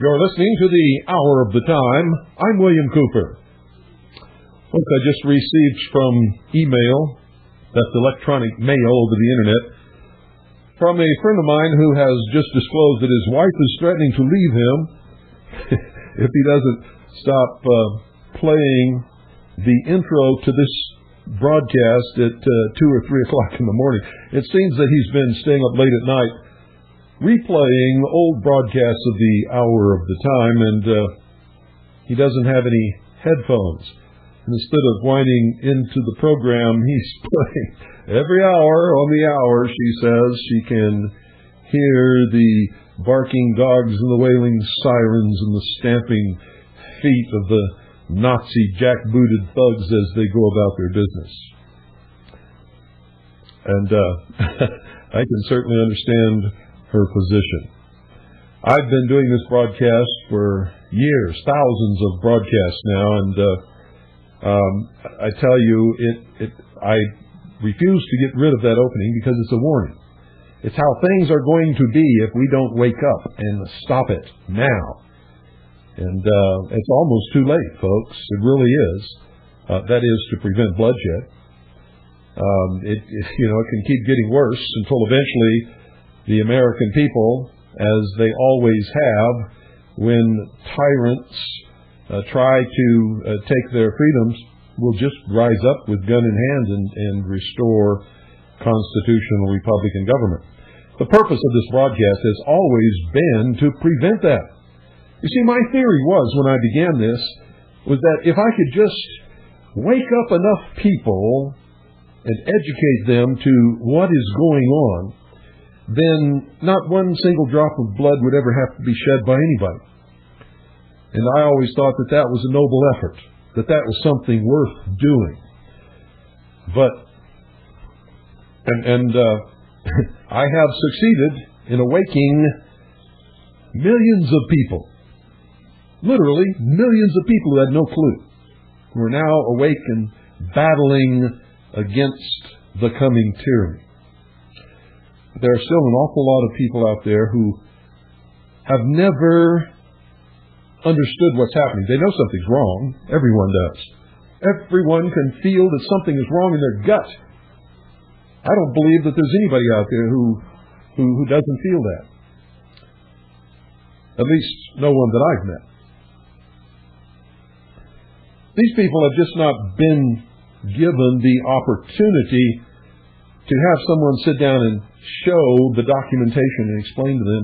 You're listening to the Hour of the Time. I'm William Cooper. Look, I just received from email, that's electronic mail over the internet, from a friend of mine who has just disclosed that his wife is threatening to leave him if he doesn't stop playing the intro to this broadcast at 2 or 3 o'clock in the morning. It seems that he's been staying up late at night replaying old broadcasts of the Hour of the Time, and he doesn't have any headphones. And instead of winding into the program, he's playing every hour on the hour. She says she can hear the barking dogs and the wailing sirens and the stamping feet of the Nazi jackbooted thugs as they go about their business. And I can certainly understand her position. I've been doing this broadcast for years, thousands of broadcasts now, and I tell you, I refuse to get rid of that opening because it's a warning. It's how things are going to be if we don't wake up and stop it now. And it's almost too late, folks. It really is. That is to prevent bloodshed. It can keep getting worse until eventually the American people, as they always have, when tyrants try to take their freedoms, will just rise up with gun in hand and restore constitutional Republican government. The purpose of this broadcast has always been to prevent that. You see, my theory was, when I began this, was that if I could just wake up enough people and educate them to what is going on, then not one single drop of blood would ever have to be shed by anybody. And I always thought that that was a noble effort, that that was something worth doing. But, I have succeeded in awaking millions of people, literally millions of people who had no clue, who are now awake and battling against the coming tyranny. There are still an awful lot of people out there who have never understood what's happening. They know something's wrong. Everyone does. Everyone can feel that something is wrong in their gut. I don't believe that there's anybody out there who doesn't feel that. At least no one that I've met. These people have just not been given the opportunity to have someone sit down and show the documentation and explain to them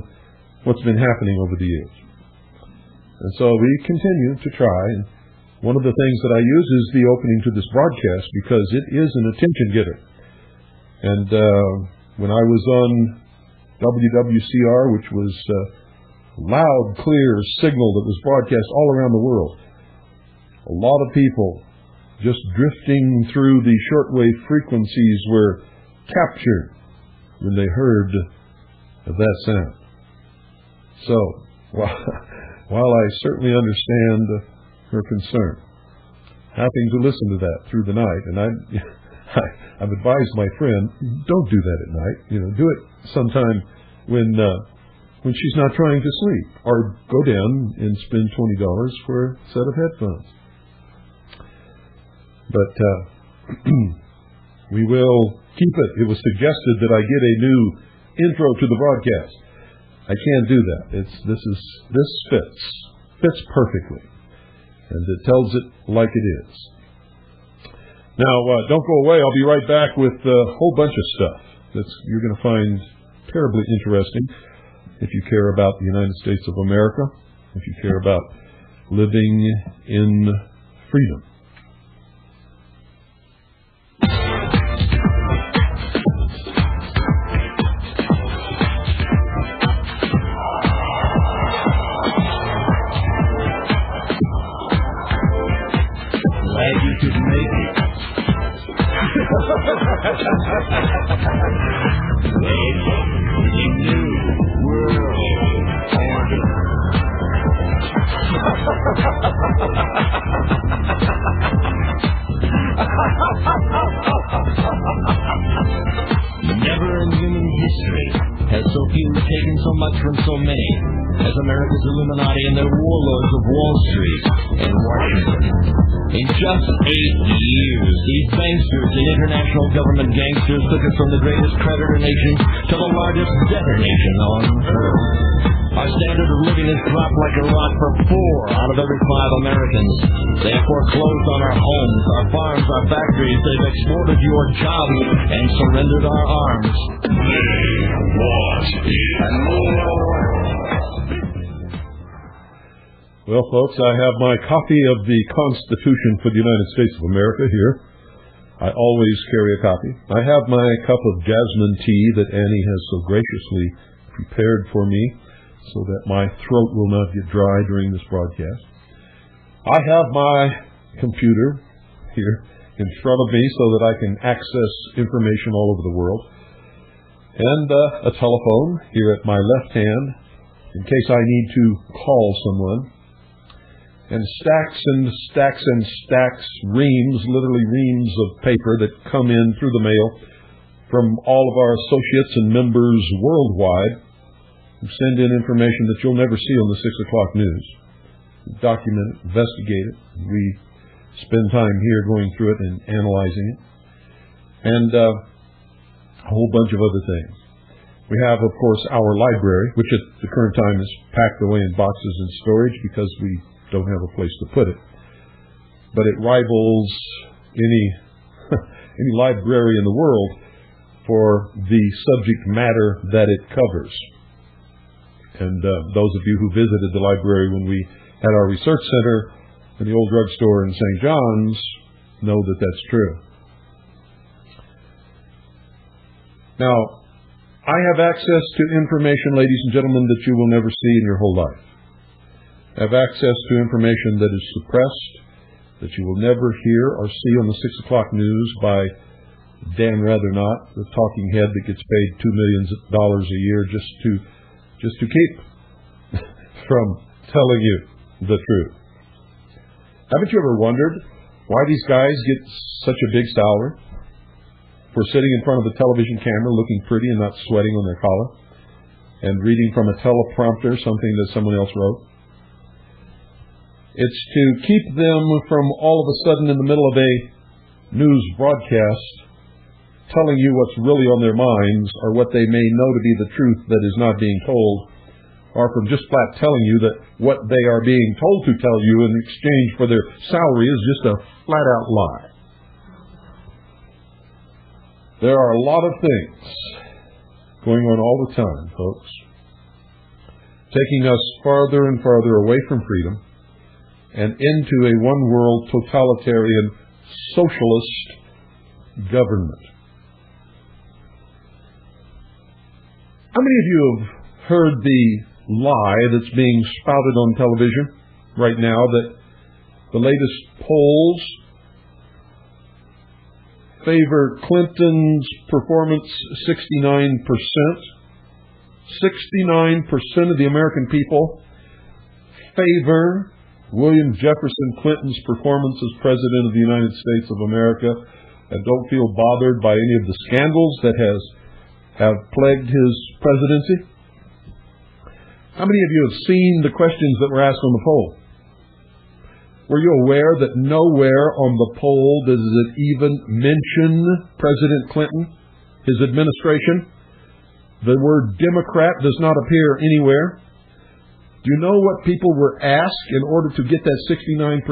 what's been happening over the years. And so we continue to try, and one of the things that I use is the opening to this broadcast because it is an attention getter. And when I was on WWCR, which was a loud, clear signal that was broadcast all around the world, a lot of people just drifting through the shortwave frequencies were captured when they heard of that sound. So, while I certainly understand her concern, having to listen to that through the night, and I've advised my friend, don't do that at night. Do it sometime when she's not trying to sleep, or go down and spend $20 for a set of headphones. But we will keep it. It was suggested that I get a new intro to the broadcast. I can't do that. This fits perfectly, and it tells it like it is. Now, don't go away. I'll be right back with a whole bunch of stuff that you're going to find terribly interesting if you care about the United States of America, if you care about living in freedom. Glad you could make it. New world order. Never in human history has so few taken so much from so many as America's Illuminati and their warlords of Wall Street and Washington. In just 8 years, these banksters and international government gangsters took us from the greatest creditor nation to the largest debtor nation on earth. Our standard of living has dropped like a rock for 4 out of every 5 Americans. They have foreclosed on our homes, our farms, our factories. They've exported your jobs and surrendered our arms. They want it more. Well, folks, I have my copy of the Constitution for the United States of America here. I always carry a copy. I have my cup of jasmine tea that Annie has so graciously prepared for me so that my throat will not get dry during this broadcast. I have my computer here in front of me so that I can access information all over the world, and a telephone here at my left hand in case I need to call someone. And stacks and stacks and stacks, reams, literally reams of paper that come in through the mail from all of our associates and members worldwide who send in information that you'll never see on the 6 o'clock news. We document it, investigate it. We spend time here going through it and analyzing it. And a whole bunch of other things. We have, of course, our library, which at the current time is packed away in boxes and storage because we don't have a place to put it. But it rivals any library in the world for the subject matter that it covers. And those of you who visited the library when we had our research center in the old drugstore in St. John's know that that's true. Now, I have access to information, ladies and gentlemen, that you will never see in your whole life. I have access to information that is suppressed, that you will never hear or see on the 6 o'clock news by Dan Rather-Not, the talking head that gets paid $2 million a year just to keep from telling you the truth. Haven't you ever wondered why these guys get such a big salary for sitting in front of a television camera looking pretty and not sweating on their collar and reading from a teleprompter something that someone else wrote? It's to keep them from all of a sudden in the middle of a news broadcast telling you what's really on their minds or what they may know to be the truth that is not being told, or from just flat telling you that what they are being told to tell you in exchange for their salary is just a flat-out lie. There are a lot of things going on all the time, folks, taking us farther and farther away from freedom and into a one-world totalitarian socialist government. How many of you have heard the lie that's being spouted on television right now that the latest polls favor Clinton's performance 69%? 69% of the American people favor William Jefferson Clinton's performance as President of the United States of America and don't feel bothered by any of the scandals that have plagued his presidency. How many of you have seen the questions that were asked on the poll? Were you aware that nowhere on the poll does it even mention President Clinton, his administration? The word Democrat does not appear anywhere. Do you know what people were asked in order to get that 69%?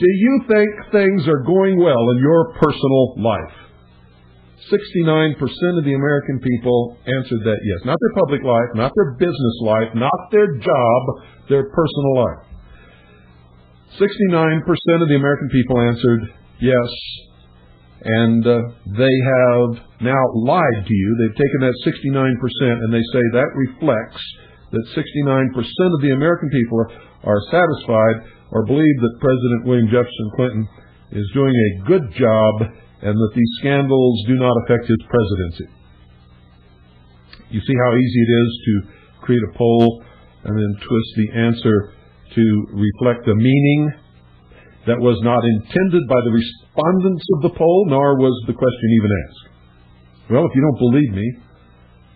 Do you think things are going well in your personal life? 69% of the American people answered that yes. Not their public life, not their business life, not their job, their personal life. 69% of the American people answered yes, and they have now lied to you. They've taken that 69% and they say that reflects that 69% of the American people are satisfied or believe that President William Jefferson Clinton is doing a good job and that these scandals do not affect his presidency. You see how easy it is to create a poll and then twist the answer to reflect a meaning that was not intended by the respondents of the poll, nor was the question even asked. Well, if you don't believe me,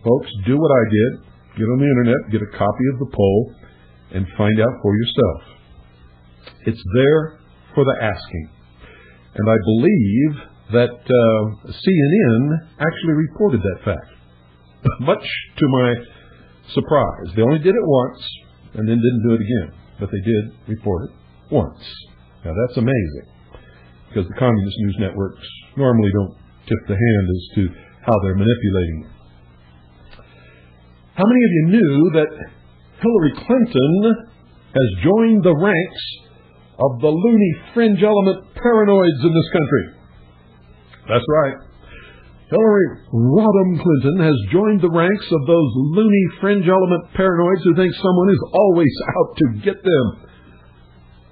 folks, do what I did. Get on the internet, get a copy of the poll, and find out for yourself. It's there for the asking. And I believe that CNN actually reported that fact, much to my surprise. They only did it once and then didn't do it again, but they did report it once. Now that's amazing, because the communist news networks normally don't tip the hand as to how they're manipulating it. How many of you knew that Hillary Clinton has joined the ranks of the loony fringe element paranoids in this country? That's right. Hillary Rodham Clinton has joined the ranks of those loony fringe element paranoids who think someone is always out to get them.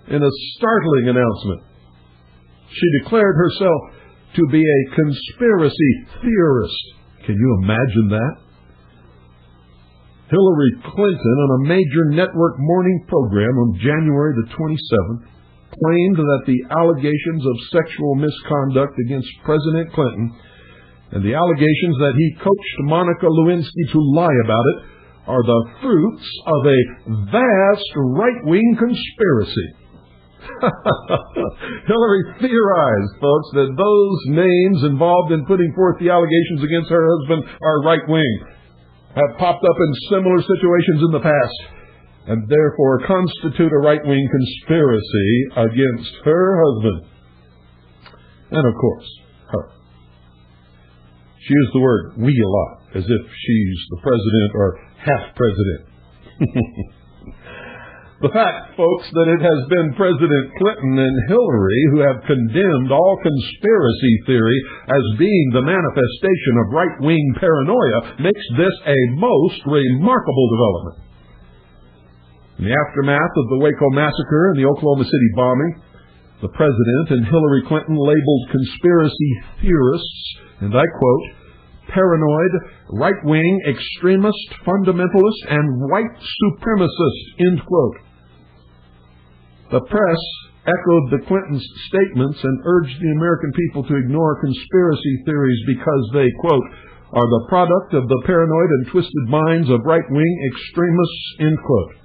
In a startling announcement, she declared herself to be a conspiracy theorist. Can you imagine that? Hillary Clinton, on a major network morning program on January the 27th, claimed that the allegations of sexual misconduct against President Clinton and the allegations that he coached Monica Lewinsky to lie about it are the fruits of a vast right-wing conspiracy. Hillary theorized, folks, that those names involved in putting forth the allegations against her husband are right-wing, have popped up in similar situations in the past, and therefore constitute a right-wing conspiracy against her husband. And of course, her. She used the word "we" a lot, as if she's the president or half president. The fact, folks, that it has been President Clinton and Hillary who have condemned all conspiracy theory as being the manifestation of right-wing paranoia makes this a most remarkable development. In the aftermath of the Waco massacre and the Oklahoma City bombing, the President and Hillary Clinton labeled conspiracy theorists, and I quote, paranoid, right-wing, extremist, fundamentalist, and white supremacist, end quote. The press echoed the Clintons' statements and urged the American people to ignore conspiracy theories because they, quote, are the product of the paranoid and twisted minds of right-wing extremists, end quote.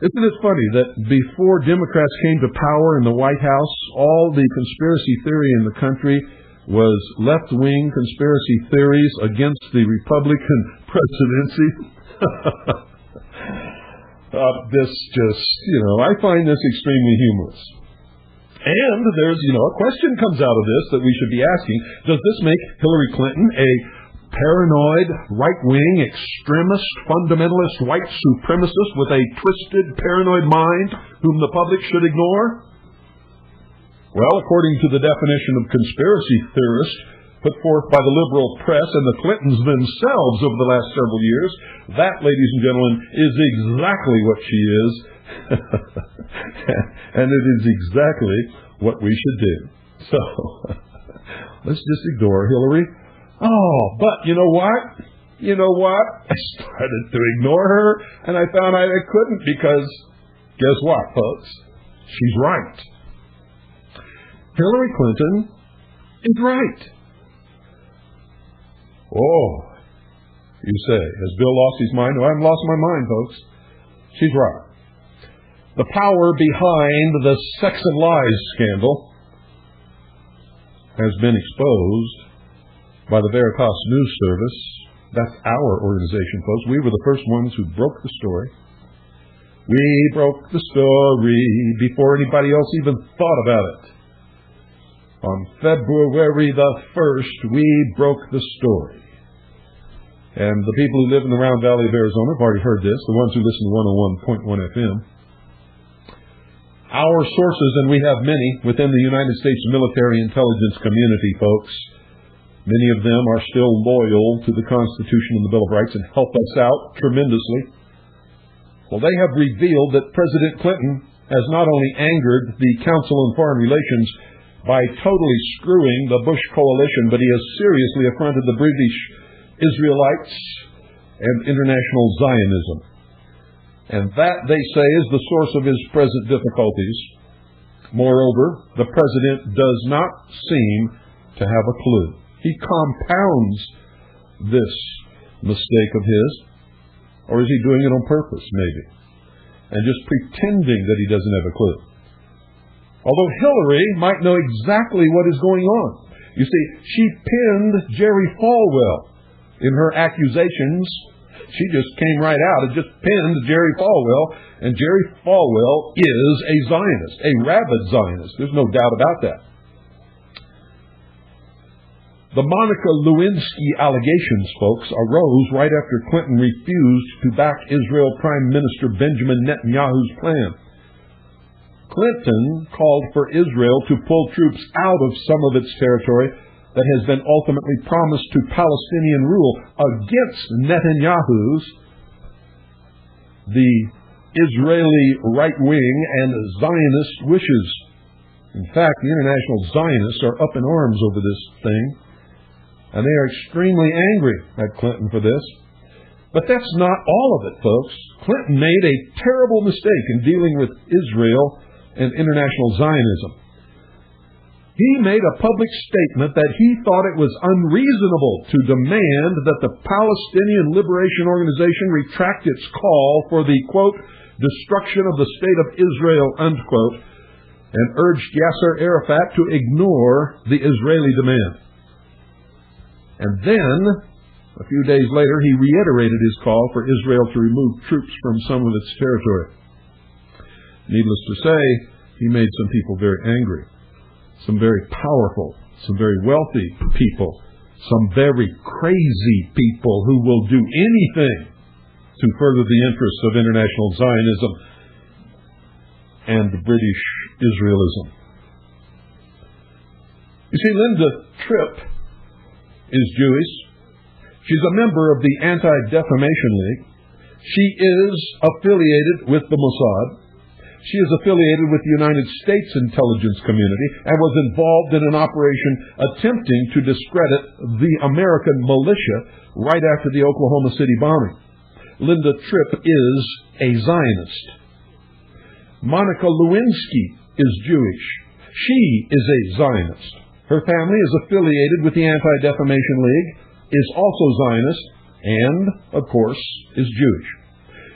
Isn't it funny that before Democrats came to power in the White House, all the conspiracy theory in the country was left-wing conspiracy theories against the Republican presidency? I find this extremely humorous. And there's, a question comes out of this that we should be asking. Does this make Hillary Clinton a paranoid, right-wing, extremist, fundamentalist, white supremacist with a twisted, paranoid mind whom the public should ignore? Well, according to the definition of conspiracy theorist put forth by the liberal press and the Clintons themselves over the last several years, that, ladies and gentlemen, is exactly what she is. And it is exactly what we should do. So, let's just ignore Hillary. Oh, but you know what? I started to ignore her, and I found I couldn't because, guess what, folks? She's right. Hillary Clinton is right. Oh, you say, has Bill lost his mind? No, I haven't lost my mind, folks. She's right. The power behind the Sex and Lies scandal has been exposed by the Veritas News Service. That's our organization, folks. We were the first ones who broke the story. We broke the story before anybody else even thought about it. On February the 1st, we broke the story. And the people who live in the Round Valley of Arizona have already heard this, the ones who listen to 101.1 FM. Our sources, and we have many, within the United States military intelligence community, folks, many of them are still loyal to the Constitution and the Bill of Rights and help us out tremendously. Well, they have revealed that President Clinton has not only angered the Council on Foreign Relations by totally screwing the Bush coalition, but he has seriously affronted the British Israelites and international Zionism. And that, they say, is the source of his present difficulties. Moreover, the president does not seem to have a clue. He compounds this mistake of his, or is he doing it on purpose, maybe, and just pretending that he doesn't have a clue? Although Hillary might know exactly what is going on. You see, she pinned Jerry Falwell in her accusations. She just came right out and just pinned Jerry Falwell, and Jerry Falwell is a Zionist, a rabid Zionist. There's no doubt about that. The Monica Lewinsky allegations, folks, arose right after Clinton refused to back Israel Prime Minister Benjamin Netanyahu's plan. Clinton called for Israel to pull troops out of some of its territory that has been ultimately promised to Palestinian rule against Netanyahu's, the Israeli right wing and Zionist wishes. In fact, the international Zionists are up in arms over this thing, and they are extremely angry at Clinton for this. But that's not all of it, folks. Clinton made a terrible mistake in dealing with Israel and international Zionism. He made a public statement that he thought it was unreasonable to demand that the Palestinian Liberation Organization retract its call for the, quote, destruction of the state of Israel, unquote, and urged Yasser Arafat to ignore the Israeli demand. And then, a few days later, he reiterated his call for Israel to remove troops from some of its territory. Needless to say, he made some people very angry. Some very powerful, some very wealthy people, some very crazy people who will do anything to further the interests of international Zionism and British Israelism. You see, Linda Tripp is Jewish. She's a member of the Anti-Defamation League. She is affiliated with the Mossad. She is affiliated with the United States intelligence community and was involved in an operation attempting to discredit the American militia right after the Oklahoma City bombing. Linda Tripp is a Zionist. Monica Lewinsky is Jewish. She is a Zionist. Her family is affiliated with the Anti-Defamation League, is also Zionist, and, of course, is Jewish.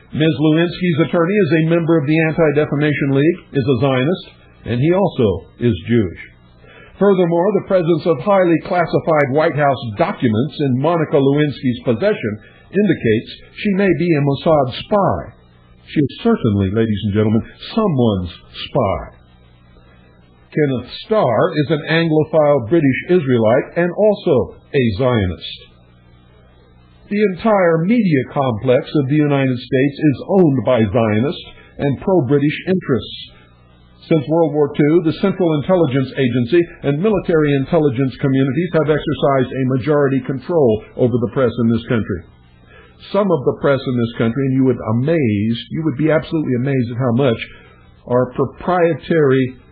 Ms. Lewinsky's attorney is a member of the Anti-Defamation League, is a Zionist, and he also is Jewish. Furthermore, the presence of highly classified White House documents in Monica Lewinsky's possession indicates she may be a Mossad spy. She is certainly, ladies and gentlemen, someone's spy. Kenneth Starr is an Anglophile British Israelite and also a Zionist. The entire media complex of the United States is owned by Zionist and pro-British interests. Since World War II, the Central Intelligence Agency and military intelligence communities have exercised a majority control over the press in this country. Some of the press in this country, and you would be absolutely amazed at how much, are proprietary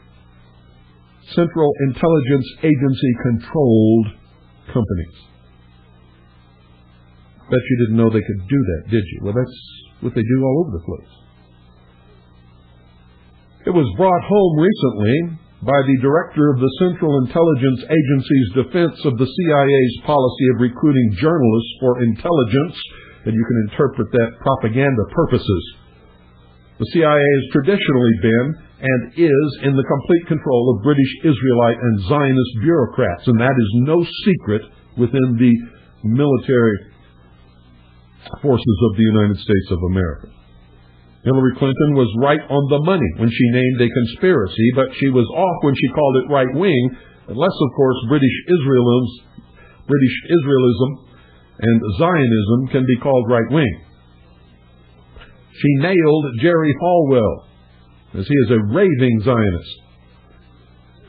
Central Intelligence Agency controlled companies. Bet you didn't know they could do that, did you? Well, that's what they do all over the place. It was brought home recently by the director of the Central Intelligence Agency's defense of the CIA's policy of recruiting journalists for intelligence, and you can interpret that propaganda purposes. The CIA has traditionally been and is in the complete control of British, Israelite, and Zionist bureaucrats, and that is no secret within the military forces of the United States of America. Hillary Clinton was right on the money when she named a conspiracy, but she was off when she called it right-wing, unless, of course, British Israelism and Zionism can be called right-wing. She nailed Jerry Falwell, as he is a raving Zionist.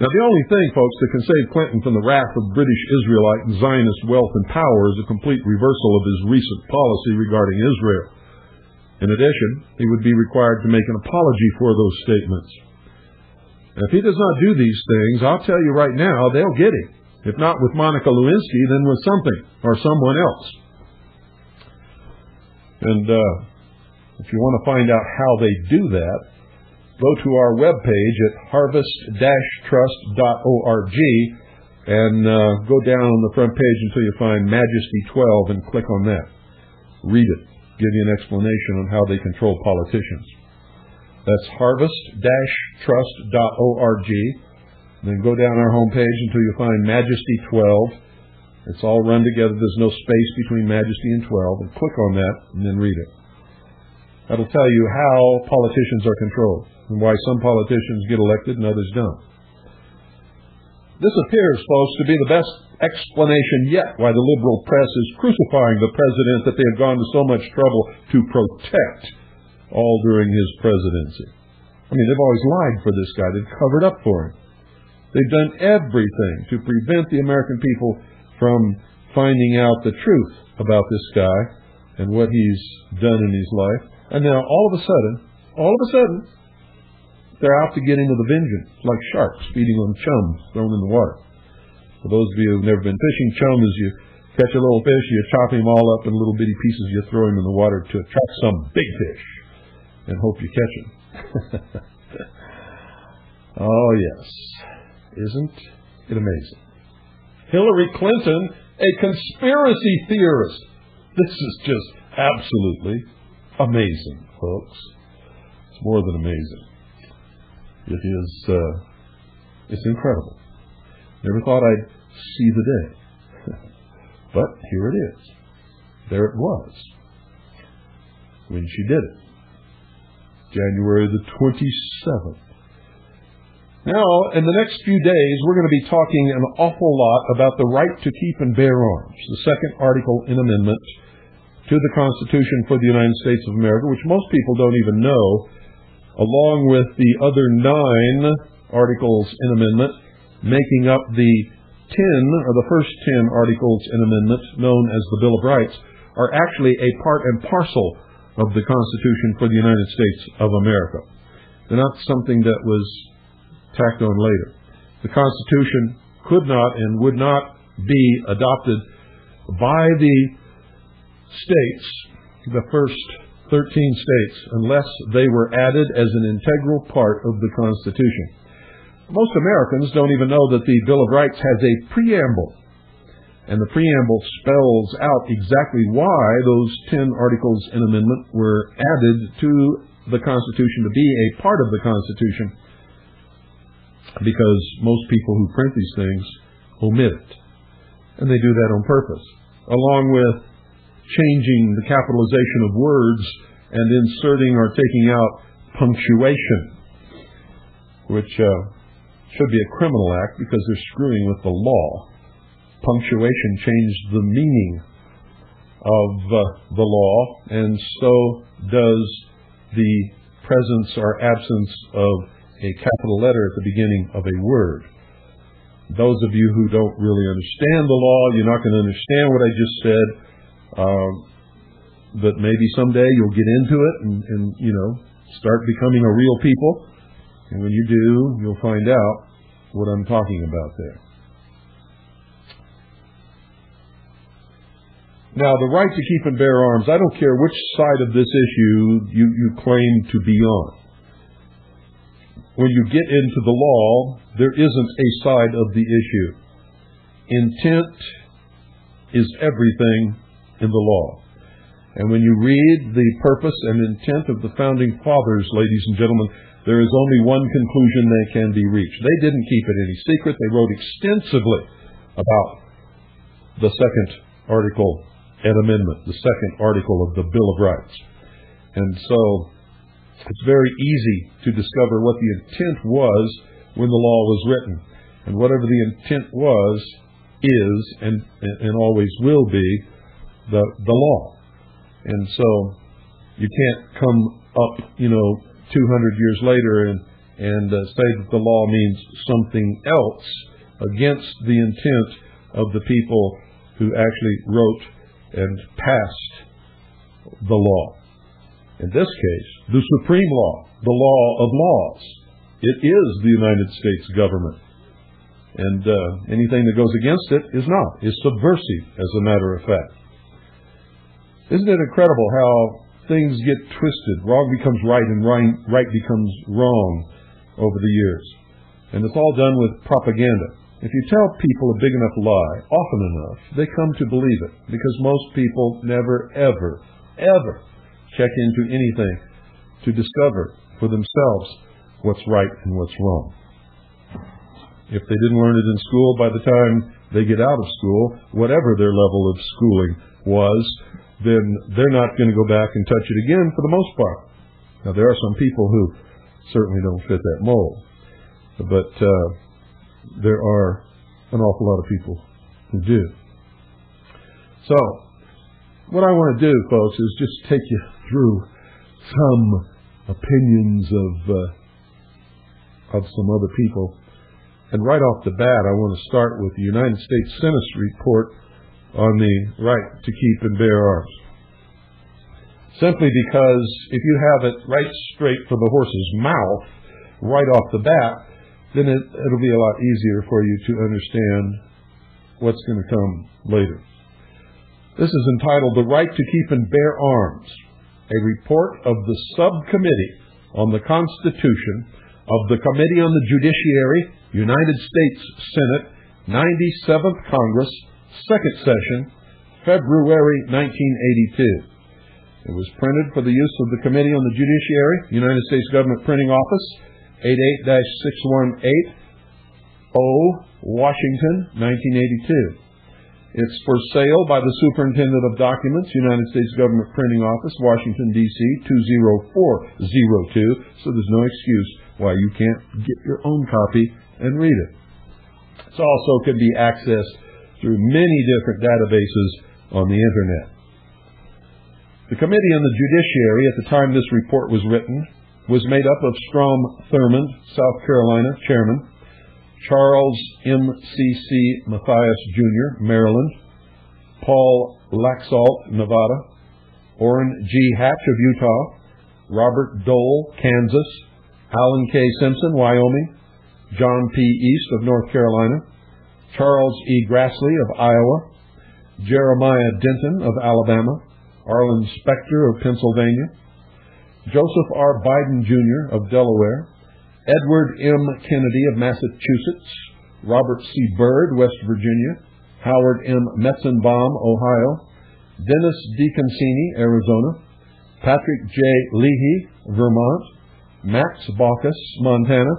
Now, the only thing, folks, that can save Clinton from the wrath of British Israelite and Zionist wealth and power is a complete reversal of his recent policy regarding Israel. In addition, he would be required to make an apology for those statements. And if he does not do these things, I'll tell you right now, they'll get him. If not with Monica Lewinsky, then with something or someone else. And if you want to find out how they do that, go to our webpage at harvest-trust.org and go down on the front page until you find Majesty 12 and click on that. Read it. Give you an explanation on how they control politicians. That's harvest-trust.org. Then go down our homepage until you find Majesty 12. It's all run together. There's no space between Majesty and 12. And click on that and then read it. That'll tell you how politicians are controlled and why some politicians get elected and others don't. This appears, folks, to be the best explanation yet why the liberal press is crucifying the president that they have gone to so much trouble to protect all during his presidency. I mean, they've always lied for this guy. They've covered up for him. They've done everything to prevent the American people from finding out the truth about this guy and what he's done in his life. And now, all of a sudden, they're out to get him with a vengeance, like sharks feeding on chum thrown in the water. For those of you who've never been fishing, chum is you catch a little fish, you chop him all up in little bitty pieces, you throw him in the water to attract some big fish and hope you catch him. Oh, yes. Isn't it amazing? Hillary Clinton, a conspiracy theorist. This is just absolutely amazing, folks. It's more than amazing. It is, it's incredible. Never thought I'd see the day. But here it is. There it was. When she did it. January the 27th. Now, in the next few days, we're going to be talking an awful lot about the right to keep and bear arms, the second article in amendment to the Constitution for the United States of America, which most people don't even know, along with the other 9 articles in amendment, making up the 10, or the first 10 articles in amendment, known as the Bill of Rights, are actually a part and parcel of the Constitution for the United States of America. They're not something that was tacked on later. The Constitution could not and would not be adopted by the states, the first 13 states, unless they were added as an integral part of the Constitution. Most Americans don't even know that the Bill of Rights has a preamble, and the preamble spells out exactly why those 10 articles in amendment were added to the Constitution to be a part of the Constitution, because most people who print these things omit it. And they do that on purpose, along with changing the capitalization of words and inserting or taking out punctuation, which should be a criminal act because they're screwing with the law. Punctuation changed the meaning of the law, and so does the presence or absence of a capital letter at the beginning of a word. Those of you who don't really understand the law, you're not going to understand what I just said, but maybe someday you'll get into it and start becoming a real people. And when you do, you'll find out what I'm talking about there. Now, the right to keep and bear arms, I don't care which side of this issue you claim to be on. When you get into the law, there isn't a side of the issue. Intent is everything in the law. And when you read the purpose and intent of the Founding Fathers, ladies and gentlemen, there is only one conclusion that can be reached. They didn't keep it any secret. They wrote extensively about the second article and amendment, the second article of the Bill of Rights. And so It's very easy to discover what the intent was when the law was written. And whatever the intent was, is, and always will be, the law. And so you can't come up, 200 years later and say that the law means something else against the intent of the people who actually wrote and passed the law. In this case, the supreme law, the law of laws. It is the United States government. And anything that goes against it is not. Is subversive, as a matter of fact. Isn't it incredible how things get twisted? Wrong becomes right and right becomes wrong over the years. And it's all done with propaganda. If you tell people a big enough lie often enough, they come to believe it. Because most people never, ever, ever check into anything to discover for themselves what's right and what's wrong. If they didn't learn it in school, by the time they get out of school, whatever their level of schooling was, then they're not going to go back and touch it again for the most part. Now, there are some people who certainly don't fit that mold. But there are an awful lot of people who do. So, what I want to do, folks, is just take you through some opinions of some other people. And right off the bat, I want to start with the United States Senate's report on the right to keep and bear arms. Simply because if you have it right straight from the horse's mouth, right off the bat, then it'll be a lot easier for you to understand what's going to come later. This is entitled, The Right to Keep and Bear Arms, a report of the Subcommittee on the Constitution of the Committee on the Judiciary, United States Senate, 97th Congress, 2nd Session, February 1982. It was printed for the use of the Committee on the Judiciary, United States Government Printing Office, 88-618, Washington, 1982. It's for sale by the Superintendent of Documents, United States Government Printing Office, Washington, D.C., 20402, so there's no excuse why you can't get your own copy and read it. It also can be accessed through many different databases on the Internet. The Committee on the Judiciary, at the time this report was written, was made up of Strom Thurmond, South Carolina, Chairman, Charles M.C.C. Mathias, Jr., Maryland, Paul Laxalt, Nevada, Orrin G. Hatch of Utah, Robert Dole, Kansas, Alan K. Simpson, Wyoming, John P. East of North Carolina, Charles E. Grassley of Iowa, Jeremiah Denton of Alabama, Arlen Specter of Pennsylvania, Joseph R. Biden, Jr. of Delaware, Edward M. Kennedy of Massachusetts, Robert C. Byrd, West Virginia, Howard M. Metzenbaum, Ohio, Dennis D. Concini, Arizona, Patrick J. Leahy, Vermont, Max Baucus, Montana,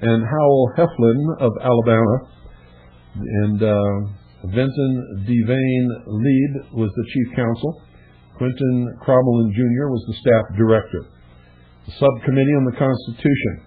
and Howell Heflin of Alabama, and Vinton Devane Lead was the chief counsel. Quentin Cromwell Jr. was the staff director. The Subcommittee on the Constitution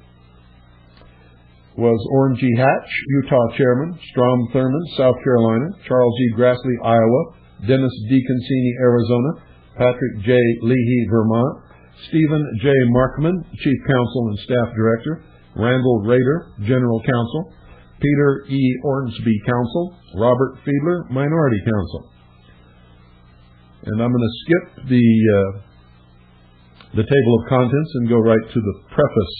was Orrin G. Hatch, Utah Chairman, Strom Thurmond, South Carolina, Charles E. Grassley, Iowa, Dennis D. Concini, Arizona, Patrick J. Leahy, Vermont, Stephen J. Markman, Chief Counsel and Staff Director, Randall Rader, General Counsel, Peter E. Ormsby, Counsel, Robert Fiedler, Minority Counsel. And I'm going to skip the table of contents and go right to the preface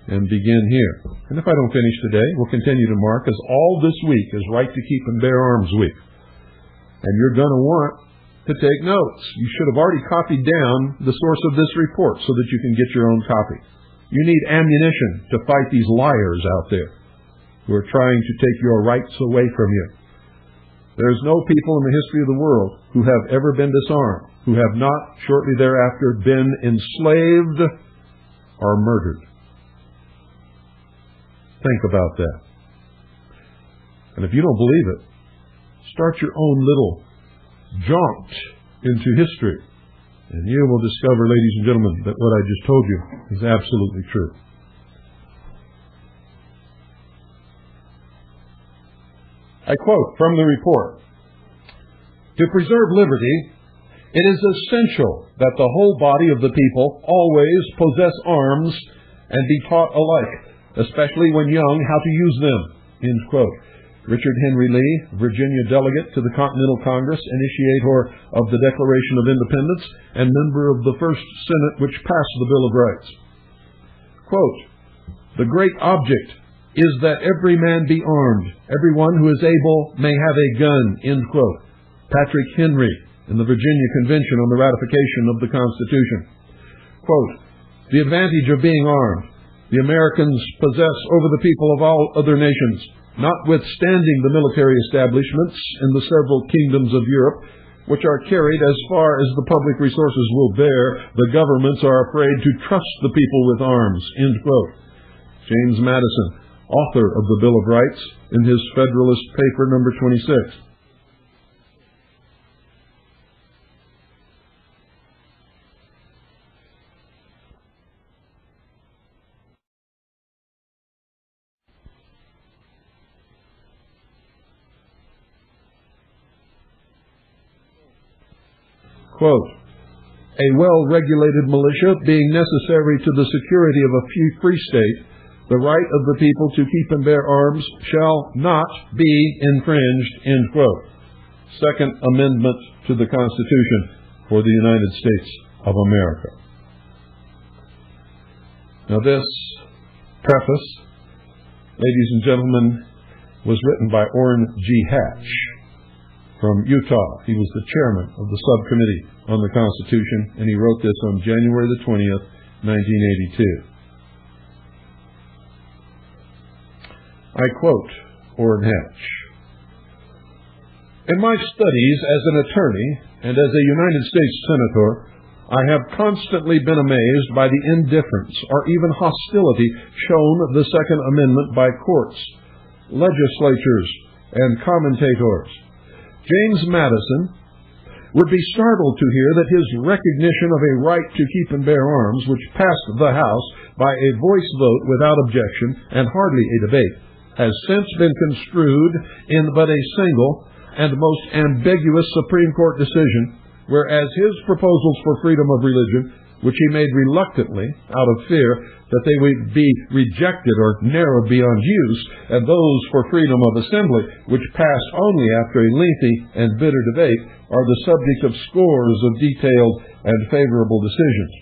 and begin here. And if I don't finish today, we'll continue to mark, as all this week is Right to Keep and Bear Arms Week. And you're going to want to take notes. You should have already copied down the source of this report so that you can get your own copy. You need ammunition to fight these liars out there who are trying to take your rights away from you. There's no people in the history of the world who have ever been disarmed, who have not shortly thereafter been enslaved or murdered. Think about that. And if you don't believe it, start your own little jaunt into history And you will discover, ladies and gentlemen, that what I just told you is absolutely true. I quote from the report, "To preserve liberty, it is essential that the whole body of the people always possess arms and be taught alike, especially when young, how to use them." End quote. Richard Henry Lee, Virginia delegate to the Continental Congress, initiator of the Declaration of Independence, and member of the First Senate which passed the Bill of Rights. Quote, "The great object is that every man be armed. Everyone who is able may have a gun." End quote. Patrick Henry in the Virginia Convention on the Ratification of the Constitution. Quote, "The advantage of being armed the Americans possess over the people of all other nations, notwithstanding the military establishments in the several kingdoms of Europe, which are carried as far as the public resources will bear, the governments are afraid to trust the people with arms." End quote. James Madison, author of the Bill of Rights, in his Federalist paper number 26. Quote, "A well-regulated militia being necessary to the security of a free state, the right of the people to keep and bear arms shall not be infringed." End quote. Second Amendment to the Constitution for the United States of America. Now this preface, ladies and gentlemen, was written by Orrin G. Hatch from Utah. He was the chairman of the subcommittee on the Constitution, and he wrote this on January the 20th, 1982. I quote Orrin Hatch, "In my studies as an attorney and as a United States Senator, I have constantly been amazed by the indifference or even hostility shown the Second Amendment by courts, legislatures, and commentators. James Madison would be startled to hear that his recognition of a right to keep and bear arms, which passed the House by a voice vote without objection and hardly a debate, has since been construed in but a single and most ambiguous Supreme Court decision, whereas his proposals for freedom of religion, which he made reluctantly out of fear that they would be rejected or narrowed beyond use, and those for freedom of assembly, which passed only after a lengthy and bitter debate, are the subject of scores of detailed and favorable decisions.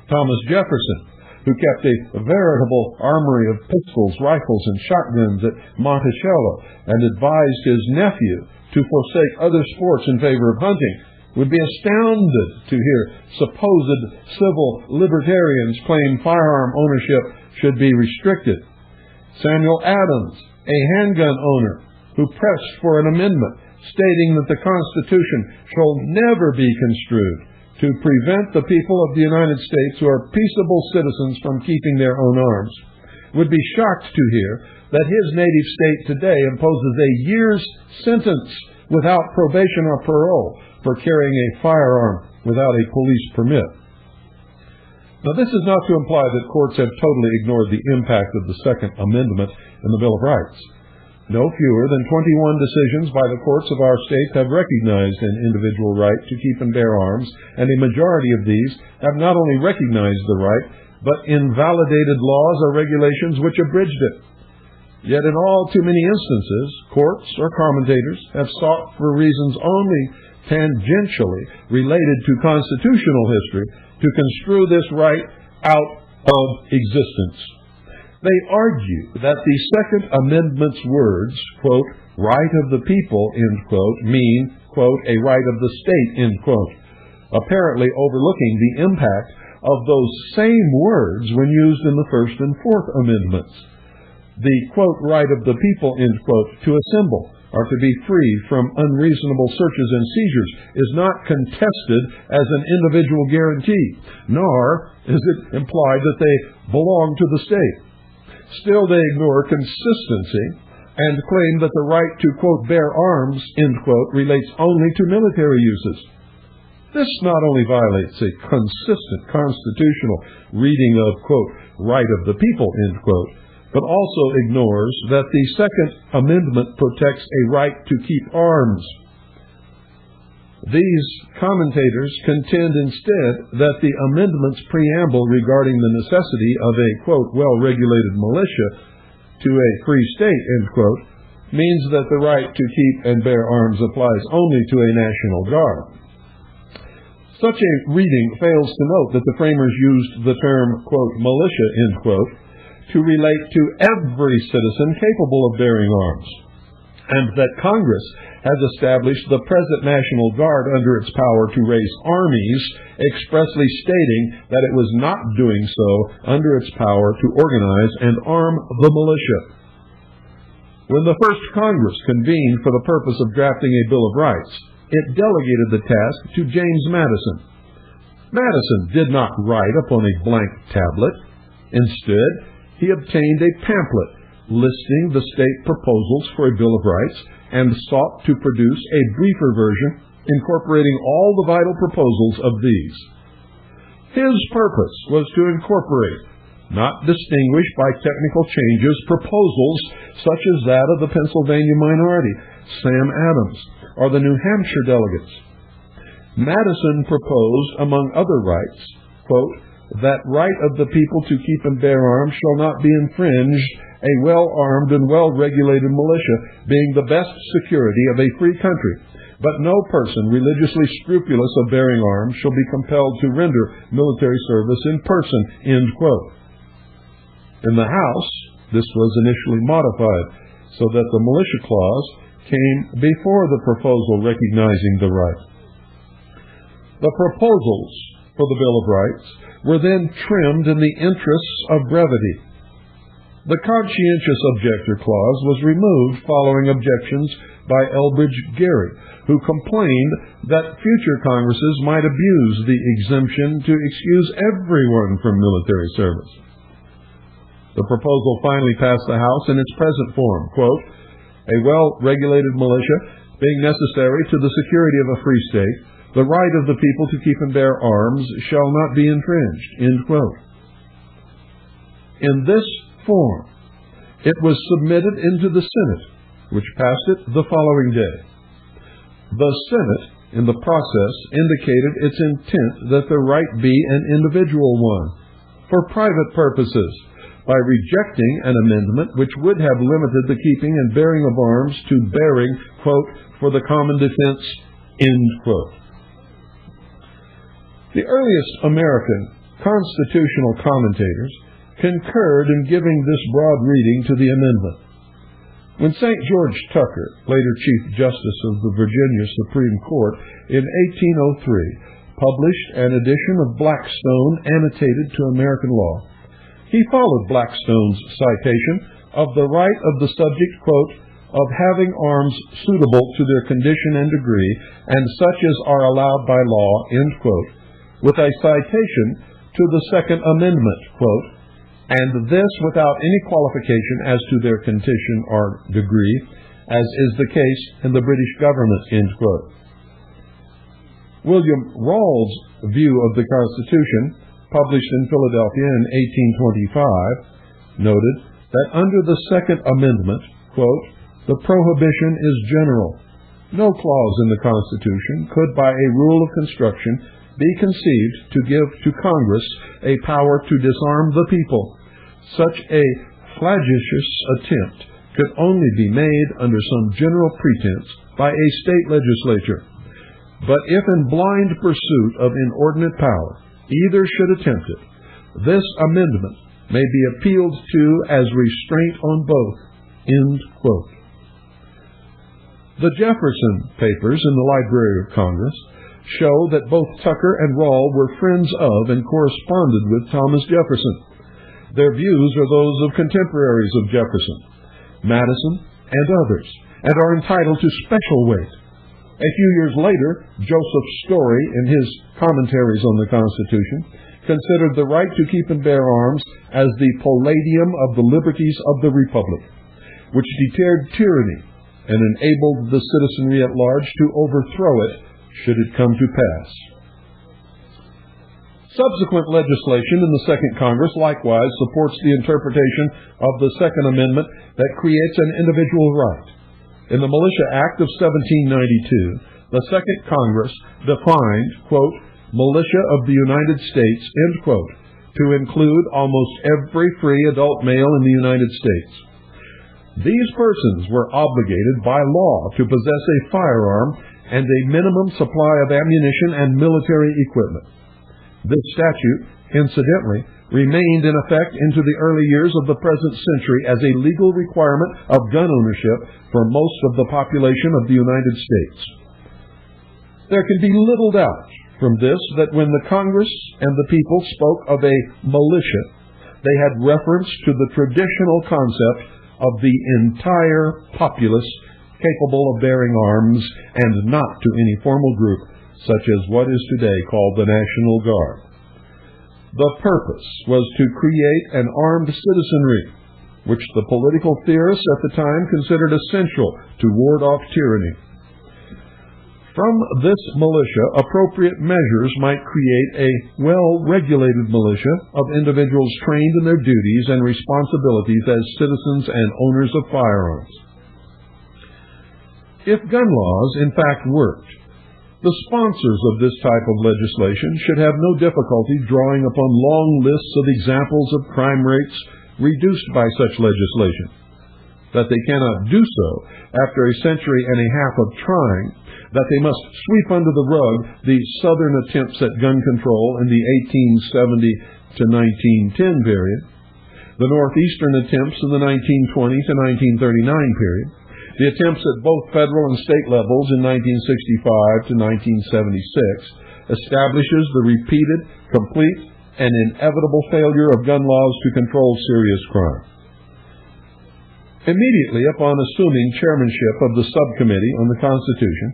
Thomas Jefferson, who kept a veritable armory of pistols, rifles, and shotguns at Monticello, and advised his nephew to forsake other sports in favor of hunting, would be astounded to hear supposed civil libertarians claim firearm ownership should be restricted. Samuel Adams, a handgun owner, who pressed for an amendment stating that the Constitution shall never be construed to prevent the people of the United States who are peaceable citizens from keeping their own arms, would be shocked to hear that his native state today imposes a year's sentence without probation or parole for carrying a firearm without a police permit. Now, this is not to imply that courts have totally ignored the impact of the Second Amendment in the Bill of Rights. No fewer than 21 decisions by the courts of our states have recognized an individual right to keep and bear arms, and a majority of these have not only recognized the right, but invalidated laws or regulations which abridged it. Yet in all too many instances, courts or commentators have sought for reasons only tangentially related to constitutional history to construe this right out of existence. They argue that the Second Amendment's words, quote, "right of the people," end quote, mean, quote, "a right of the state," end quote, apparently overlooking the impact of those same words when used in the First and Fourth Amendments. The, quote, "right of the people," end quote, "to assemble or to be free from unreasonable searches and seizures is not contested as an individual guarantee, nor is it implied that they belong to the state. Still, they ignore consistency and claim that the right to, quote, "bear arms," end quote, relates only to military uses. This not only violates a consistent constitutional reading of, quote, right of the people, end quote, but also ignores that the Second Amendment protects a right to keep arms. These commentators contend instead that the amendment's preamble regarding the necessity of a, quote, well-regulated militia to a free state, end quote, means that the right to keep and bear arms applies only to a National Guard. Such a reading fails to note that the framers used the term, quote, militia, end quote, to relate to every citizen capable of bearing arms, and that Congress has established the present National Guard under its power to raise armies, expressly stating that it was not doing so under its power to organize and arm the militia. When the first Congress convened for the purpose of drafting a Bill of Rights, it delegated the task to James Madison. Madison did not write upon a blank tablet. Instead, he obtained a pamphlet listing the state proposals for a Bill of Rights and sought to produce a briefer version incorporating all the vital proposals of these. His purpose was to incorporate, not distinguish by technical changes, proposals such as that of the Pennsylvania minority, Sam Adams, or the New Hampshire delegates. Madison proposed, among other rights, quote, that right of the people to keep and bear arms shall not be infringed, a well-armed and well-regulated militia being the best security of a free country, but no person religiously scrupulous of bearing arms shall be compelled to render military service in person, end quote. In the House, this was initially modified so that the militia clause came before the proposal recognizing the right. The proposals for the Bill of Rights were then trimmed in the interests of brevity. The conscientious objector clause was removed following objections by Elbridge Gerry, who complained that future Congresses might abuse the exemption to excuse everyone from military service. The proposal finally passed the House in its present form, quote, a well-regulated militia being necessary to the security of a free state, the right of the people to keep and bear arms shall not be infringed, end quote. In this form, it was submitted into the Senate, which passed it the following day. The Senate, in the process, indicated its intent that the right be an individual one, for private purposes, by rejecting an amendment which would have limited the keeping and bearing of arms to bearing, quote, for the common defense, end quote. The earliest American constitutional commentators concurred in giving this broad reading to the amendment. When St. George Tucker, later Chief Justice of the Virginia Supreme Court, in 1803, published an edition of Blackstone annotated to American law, he followed Blackstone's citation of the right of the subject, quote, of having arms suitable to their condition and degree, and such as are allowed by law, end quote, with a citation to the Second Amendment, quote, and this without any qualification as to their condition or degree, as is the case in the British government, end quote. William Rawls' view of the Constitution, published in Philadelphia in 1825, noted that under the Second Amendment, quote, the prohibition is general. No clause in the Constitution could by a rule of construction be conceived to give to Congress a power to disarm the people. Such a flagitious attempt could only be made under some general pretense by a state legislature. But if in blind pursuit of inordinate power either should attempt it, this amendment may be appealed to as restraint on both, end quote. The Jefferson Papers in the Library of Congress show that both Tucker and Rawls were friends of and corresponded with Thomas Jefferson. Their views are those of contemporaries of Jefferson, Madison, and others, and are entitled to special weight. A few years later, Joseph Story, in his commentaries on the Constitution, considered the right to keep and bear arms as the palladium of the liberties of the Republic, which deterred tyranny and enabled the citizenry at large to overthrow it should it come to pass. Subsequent legislation in the Second Congress likewise supports the interpretation of the Second Amendment that creates an individual right. In the Militia Act of 1792, the Second Congress defined, quote, militia of the United States, end quote, to include almost every free adult male in the United States. These persons were obligated by law to possess a firearm and a minimum supply of ammunition and military equipment. This statute, incidentally, remained in effect into the early years of the present century as a legal requirement of gun ownership for most of the population of the United States. There can be little doubt from this that when the Congress and the people spoke of a militia, they had reference to the traditional concept of the entire populace capable of bearing arms and not to any formal group such as what is today called the National Guard. The purpose was to create an armed citizenry, which the political theorists at the time considered essential to ward off tyranny. From this militia, appropriate measures might create a well-regulated militia of individuals trained in their duties and responsibilities as citizens and owners of firearms. If gun laws, in fact, worked, the sponsors of this type of legislation should have no difficulty drawing upon long lists of examples of crime rates reduced by such legislation. That they cannot do so after a century and a half of trying, that they must sweep under the rug the Southern attempts at gun control in the 1870 to 1910 period, the Northeastern attempts in the 1920 to 1939 period, the attempts at both federal and state levels in 1965 to 1976, establishes the repeated, complete, and inevitable failure of gun laws to control serious crime. Immediately upon assuming chairmanship of the subcommittee on the Constitution,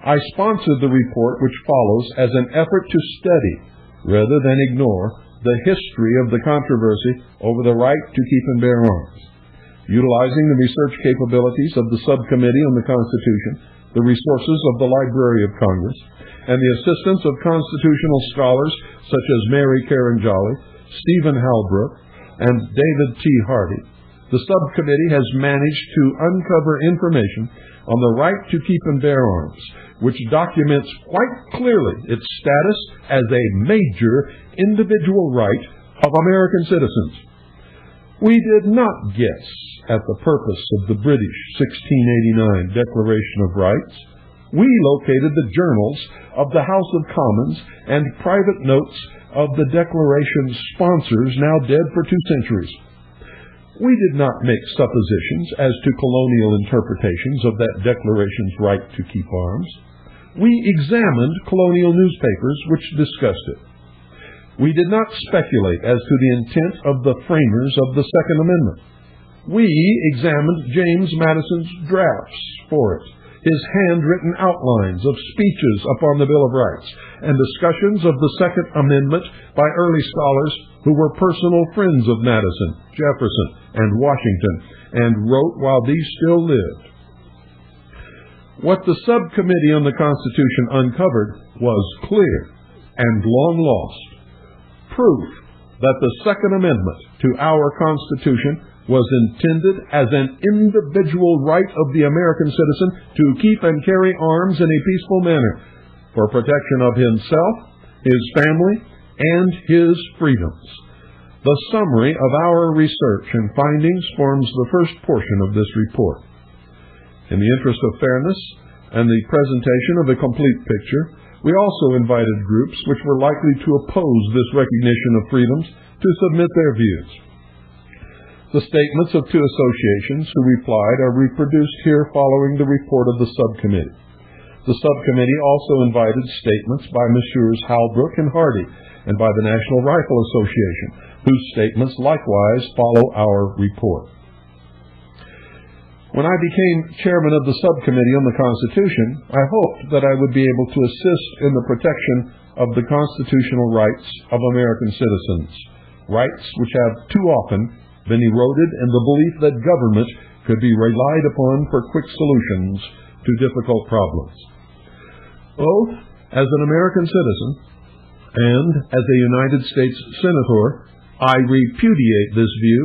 I sponsored the report which follows as an effort to study, rather than ignore, the history of the controversy over the right to keep and bear arms. Utilizing the research capabilities of the Subcommittee on the Constitution, the resources of the Library of Congress, and the assistance of constitutional scholars such as Mary Karen Jolly, Stephen Halbrook, and David T. Hardy, the Subcommittee has managed to uncover information on the right to keep and bear arms, which documents quite clearly its status as a major individual right of American citizens. We did not guess at the purpose of the British 1689 Declaration of Rights. We located the journals of the House of Commons and private notes of the Declaration's sponsors, now dead for 2 centuries. We did not make suppositions as to colonial interpretations of that Declaration's right to keep arms. We examined colonial newspapers which discussed it. We did not speculate as to the intent of the framers of the Second Amendment. We examined James Madison's drafts for it, his handwritten outlines of speeches upon the Bill of Rights, and discussions of the Second Amendment by early scholars who were personal friends of Madison, Jefferson, and Washington, and wrote while these still lived. What the Subcommittee on the Constitution uncovered was clear and long lost. Proof that the Second Amendment to our Constitution was intended as an individual right of the American citizen to keep and carry arms in a peaceful manner for protection of himself, his family, and his freedoms. The summary of our research and findings forms the first portion of this report. In the interest of fairness and the presentation of a complete picture, we also invited groups which were likely to oppose this recognition of freedoms to submit their views. The statements of 2 associations who replied are reproduced here following the report of the subcommittee. The subcommittee also invited statements by Messrs. Halbrook and Hardy and by the National Rifle Association, whose statements likewise follow our report. When I became chairman of the Subcommittee on the Constitution, I hoped that I would be able to assist in the protection of the constitutional rights of American citizens, rights which have too often been eroded in the belief that government could be relied upon for quick solutions to difficult problems. Both as an American citizen And as a United States Senator, I repudiate this view.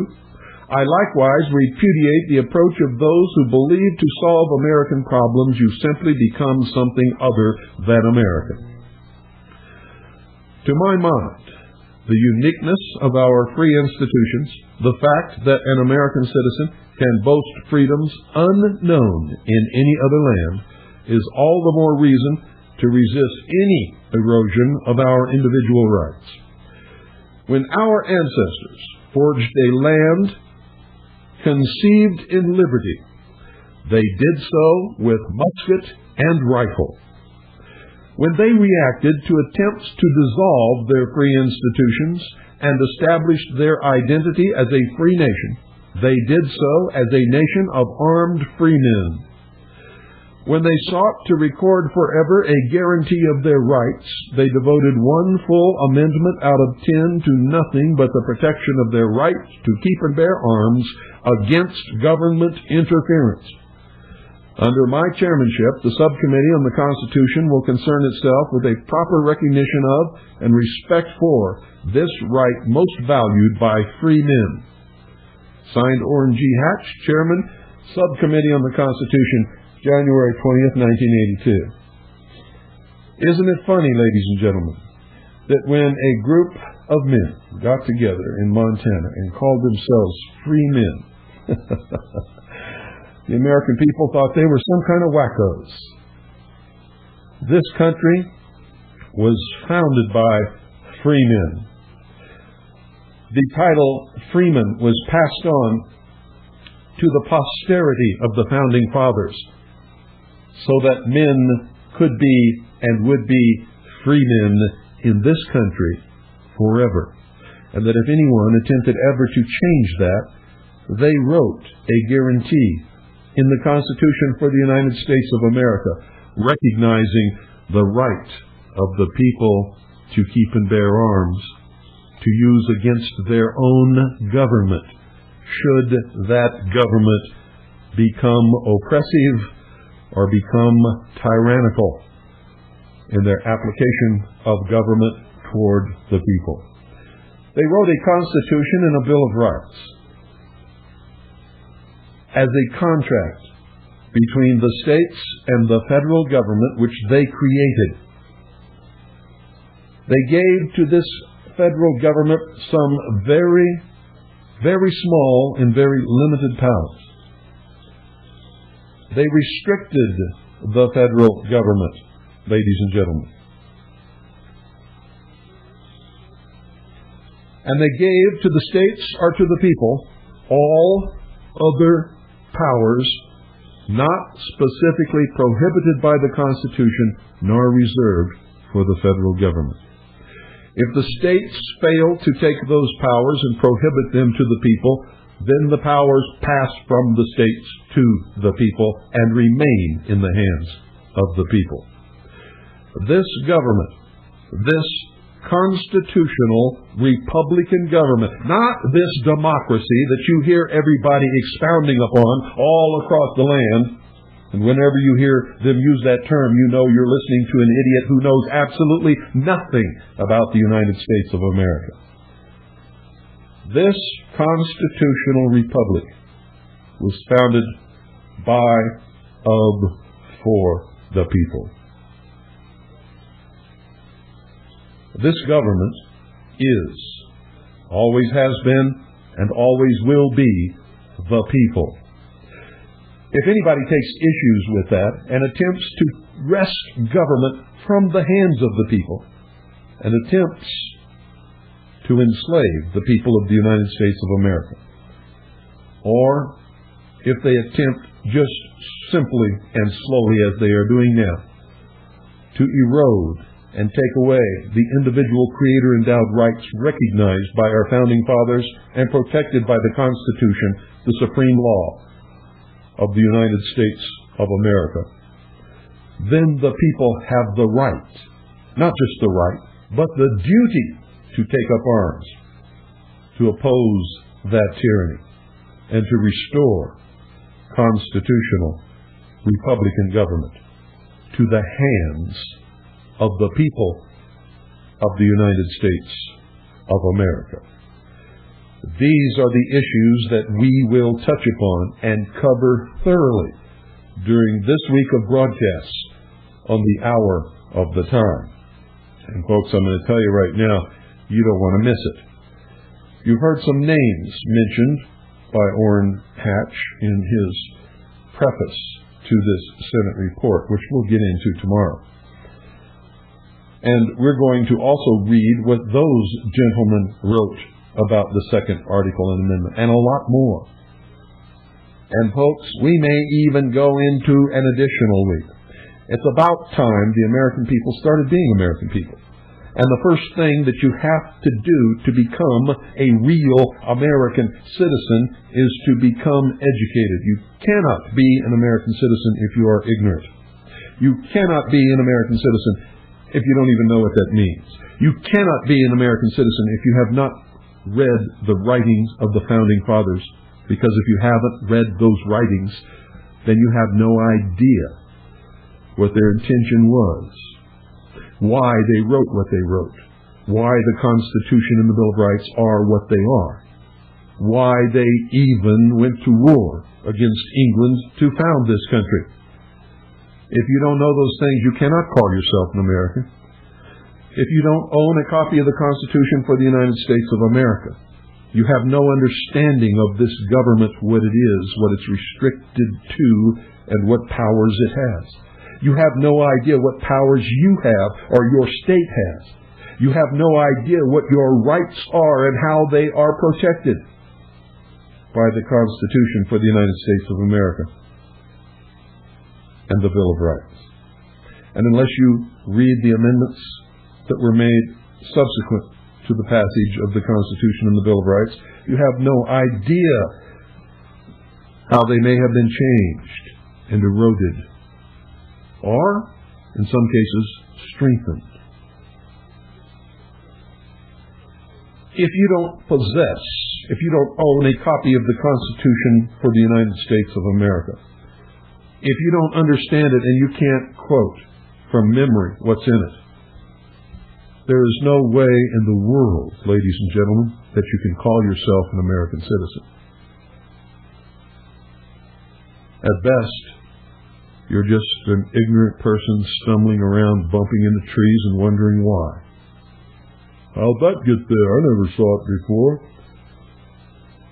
I likewise repudiate the approach of those who believe to solve American problems you simply become something other than American. To my mind, the uniqueness of our free institutions, the fact that an American citizen can boast freedoms unknown in any other land, is all the more reason to resist any erosion of our individual rights. When our ancestors forged a land conceived in liberty, they did so with musket and rifle. When they reacted to attempts to dissolve their free institutions and establish their identity as a free nation, they did so as a nation of armed free men. When they sought to record forever a guarantee of their rights, they devoted one full amendment out of 10 to nothing but the protection of their right to keep and bear arms against government interference. Under my chairmanship, the subcommittee on the Constitution will concern itself with a proper recognition of and respect for this right most valued by free men. Signed, Orrin G. Hatch, Chairman, Subcommittee on the Constitution, January 20th, 1982. Isn't it funny, ladies and gentlemen, that when a group of men got together in Montana and called themselves free men, the American people thought they were some kind of wackos. This country was founded by free men. The title Freeman was passed on to the posterity of the founding fathers so that men could be and would be free men in this country forever. And that if anyone attempted ever to change that, they wrote a guarantee in the Constitution for the United States of America, recognizing the right of the people to keep and bear arms, to use against their own government, should that government become oppressive or become tyrannical in their application of government toward the people. They wrote a Constitution and a Bill of Rights as a contract between the states and the federal government, which they created. They gave to this federal government some very, very small and very limited powers. They restricted the federal government, ladies and gentlemen. And they gave to the states or to the people all other powers not specifically prohibited by the Constitution nor reserved for the federal government. If the states fail to take those powers and prohibit them to the people, then the powers pass from the states to the people and remain in the hands of the people. This government, this constitutional Republican government, not this democracy that you hear everybody expounding upon all across the land, and whenever you hear them use that term, you know you're listening to an idiot who knows absolutely nothing about the United States of America. This constitutional republic was founded by, of, for the people. This government is, always has been, and always will be, the people. If anybody takes issues with that and attempts to wrest government from the hands of the people and attempts to enslave the people of the United States of America, or if they attempt just simply and slowly, as they are doing now, to erode and take away the individual creator-endowed rights recognized by our founding fathers and protected by the Constitution, the supreme law of the United States of America, then the people have the right, not just the right, but the duty to take up arms, to oppose that tyranny, and to restore constitutional Republican government to the hands of the people of the United States of America. These are the issues that we will touch upon and cover thoroughly during this week of broadcasts on the hour of the time. And folks, I'm going to tell you right now, you don't want to miss it. You've heard some names mentioned by Orrin Hatch in his preface to this Senate report, which we'll get into tomorrow. And we're going to also read what those gentlemen wrote about the second article and amendment, and a lot more. And folks, we may even go into an additional week. It's about time the American people started being American people. And the first thing that you have to do to become a real American citizen is to become educated. You cannot be an American citizen if you are ignorant. You cannot be an American citizen if you don't even know what that means. You cannot be an American citizen if you have not read the writings of the Founding Fathers, because if you haven't read those writings, then you have no idea what their intention was, why they wrote what they wrote, why the Constitution and the Bill of Rights are what they are, why they even went to war against England to found this country. If you don't know those things, you cannot call yourself an American. If you don't own a copy of the Constitution for the United States of America, you have no understanding of this government, what it is, what it's restricted to, and what powers it has. You have no idea what powers you have or your state has. You have no idea what your rights are and how they are protected by the Constitution for the United States of America and the Bill of Rights. And unless you read the amendments that were made subsequent to the passage of the Constitution and the Bill of Rights, you have no idea how they may have been changed and eroded, or, in some cases, strengthened. If you don't possess, if you don't own a copy of the Constitution for the United States of America, if you don't understand it and you can't quote from memory what's in it, there is no way in the world, ladies and gentlemen, that you can call yourself an American citizen. At best, you're just an ignorant person stumbling around, bumping into trees and wondering why. How'd that get there? I never saw it before.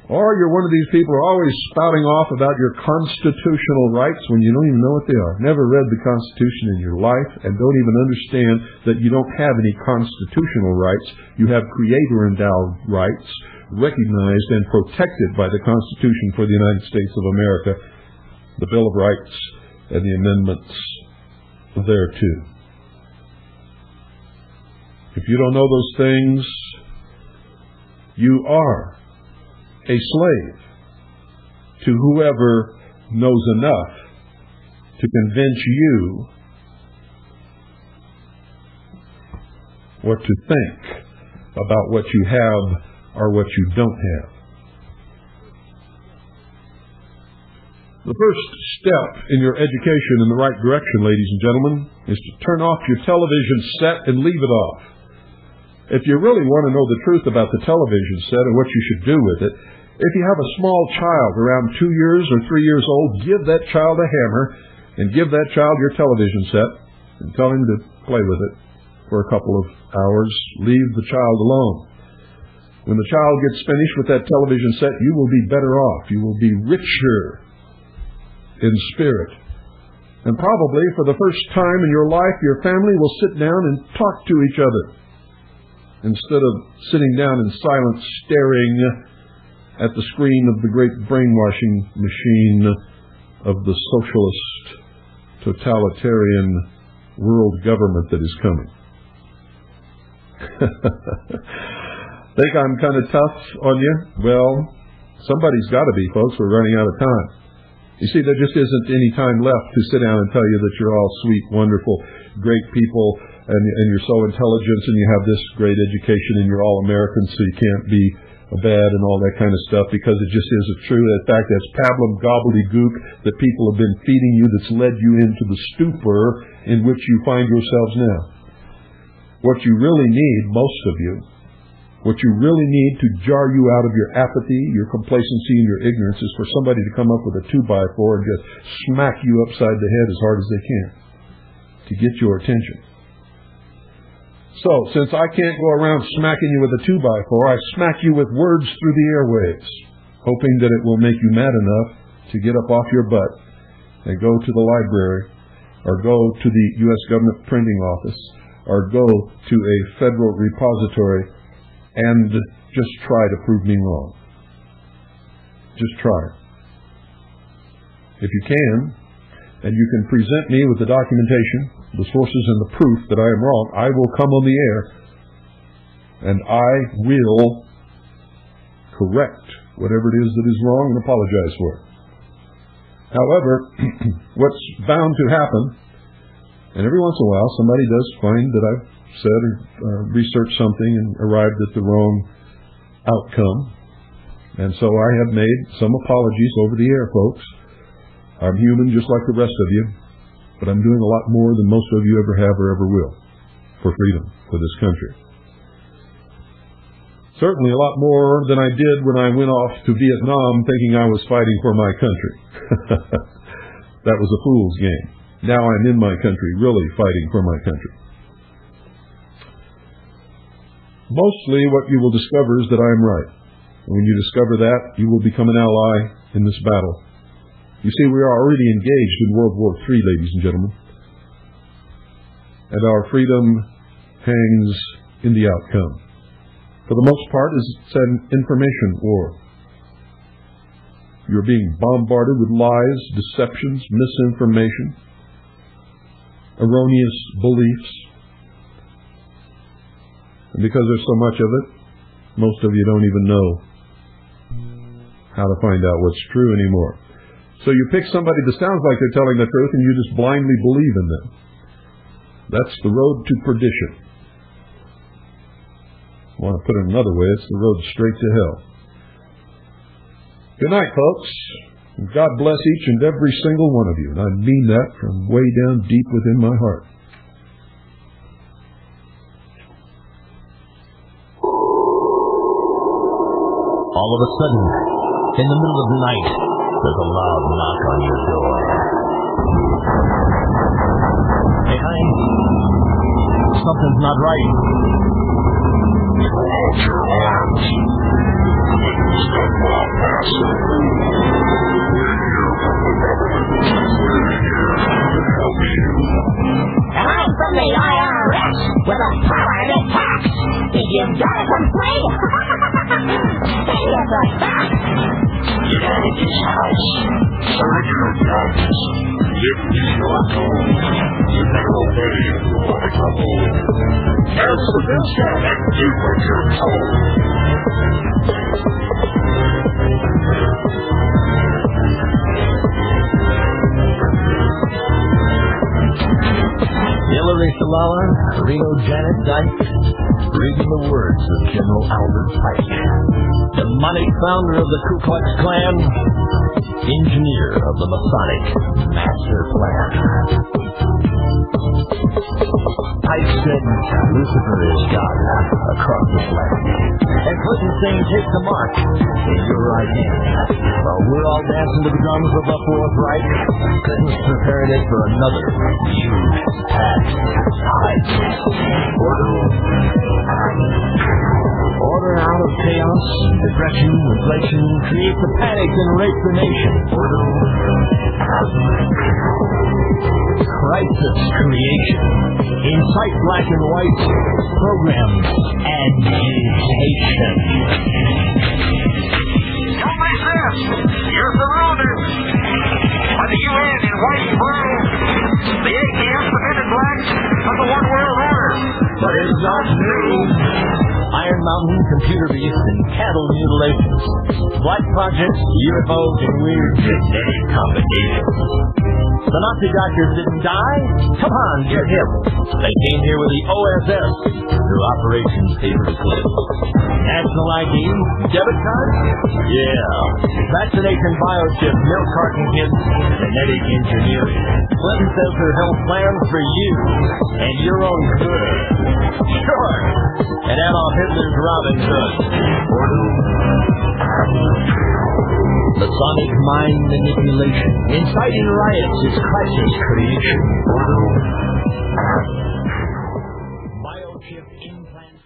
Or you're one of these people who are always spouting off about your constitutional rights when you don't even know what they are. Never read the Constitution in your life and don't even understand that you don't have any constitutional rights. You have creator-endowed rights recognized and protected by the Constitution for the United States of America, the Bill of Rights, and the amendments thereto. If you don't know those things, you are a slave to whoever knows enough to convince you what to think about what you have or what you don't have. The first step in your education in the right direction, ladies and gentlemen, is to turn off your television set and leave it off. If you really want to know the truth about the television set and what you should do with it, if you have a small child around 2 years or 3 years old, give that child a hammer and give that child your television set and tell him to play with it for a couple of hours. Leave the child alone. When the child gets finished with that television set, you will be better off. You will be richer in spirit. And probably for the first time in your life, your family will sit down and talk to each other instead of sitting down in silence staring at the screen of the great brainwashing machine of the socialist, totalitarian world government that is coming. Think I'm kind of tough on you? Well, somebody's got to be, folks. We're running out of time. You see, there just isn't any time left to sit down and tell you that you're all sweet, wonderful, great people, and you're so intelligent, and you have this great education, and you're all Americans, so you can't be bad and all that kind of stuff, because it just isn't true. In fact, that's pablum gobbledygook that people have been feeding you that's led you into the stupor in which you find yourselves now. What you really need, most of you, what you really need to jar you out of your apathy, your complacency, and your ignorance is for somebody to come up with a 2x4 and just smack you upside the head as hard as they can to get your attention. So, since I can't go around smacking you with a 2x4, I smack you with words through the airwaves, hoping that it will make you mad enough to get up off your butt and go to the library, or go to the U.S. government printing office, or go to a federal repository and just try to prove me wrong. Just try. If you can, and you can present me with the documentation, the sources, and the proof that I am wrong, I will come on the air and I will correct whatever it is that is wrong and apologize for it. However, what's bound to happen, and every once in a while somebody does find that I've said or researched something and arrived at the wrong outcome, and so I have made some apologies over the air, folks. I'm human just like the rest of you, but I'm doing a lot more than most of you ever have or ever will for freedom, for this country. Certainly a lot more than I did when I went off to Vietnam thinking I was fighting for my country. That was a fool's game. Now I'm in my country, really fighting for my country. Mostly what you will discover is that I am right. And when you discover that, you will become an ally in this battle. You see, we are already engaged in World War III, ladies and gentlemen. And our freedom hangs in the outcome. For the most part, it's an information war. You're being bombarded with lies, deceptions, misinformation, erroneous beliefs. And because there's so much of it, most of you don't even know how to find out what's true anymore. So you pick somebody that sounds like they're telling the truth and you just blindly believe in them. That's the road to perdition. I want to put it another way, it's the road straight to hell. Good night, folks. God bless each and every single one of you, and I mean that from way down deep within my heart. All of a sudden, in the middle of the night, there's a loud knock on your door. Hey, honey, something's not right. Throw out your arms. Step on past it. We're here from the government. We're here to help you. And I'm from the IRS with a power to tax. If you've got a complaint, pay us a tax. Get out of this house. Serve your guns. If you are told, you better obey or trouble. Answer this and do what you're told. Hillary Salala, Reno Janet Dyke, reading the words of General Albert Pike, demonic founder of the Ku Klux Klan, engineer of the Masonic Master Plan. Pike said Lucifer is God across this land, and Clinton saying take the mark in your right hand. While we're all dancing to the drums of the Fourth Reich, Clinton's preparing it for another huge attack. Order out of chaos, depression, inflation, create the panic and rape the nation. Crisis creation, incite black and white, program agitation. Don't make sense. You're surrounded by the UN in white and blue, the ATF, the men in black, of the One World Order. But it's not new. Iron Mountain, computer beasts, and cattle mutilations. Black projects, UFOs, and weird genetic combinations. The Nazi doctors didn't die? Come on, get hip. They came here with the OSS through Operation Paperclip. National ID? Debit card? Yeah. Vaccination biochip, milk carton kits, genetic engineering. Clinton says her health plans for you and your own good. Sure. And Adolf Hitler's Robin Hood. The sonic mind manipulation, inciting riots is crisis creation. Biochip implants.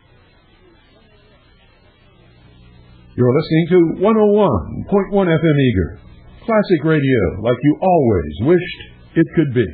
You're listening to 101.1 FM Eager. Classic radio, like you always wished it could be.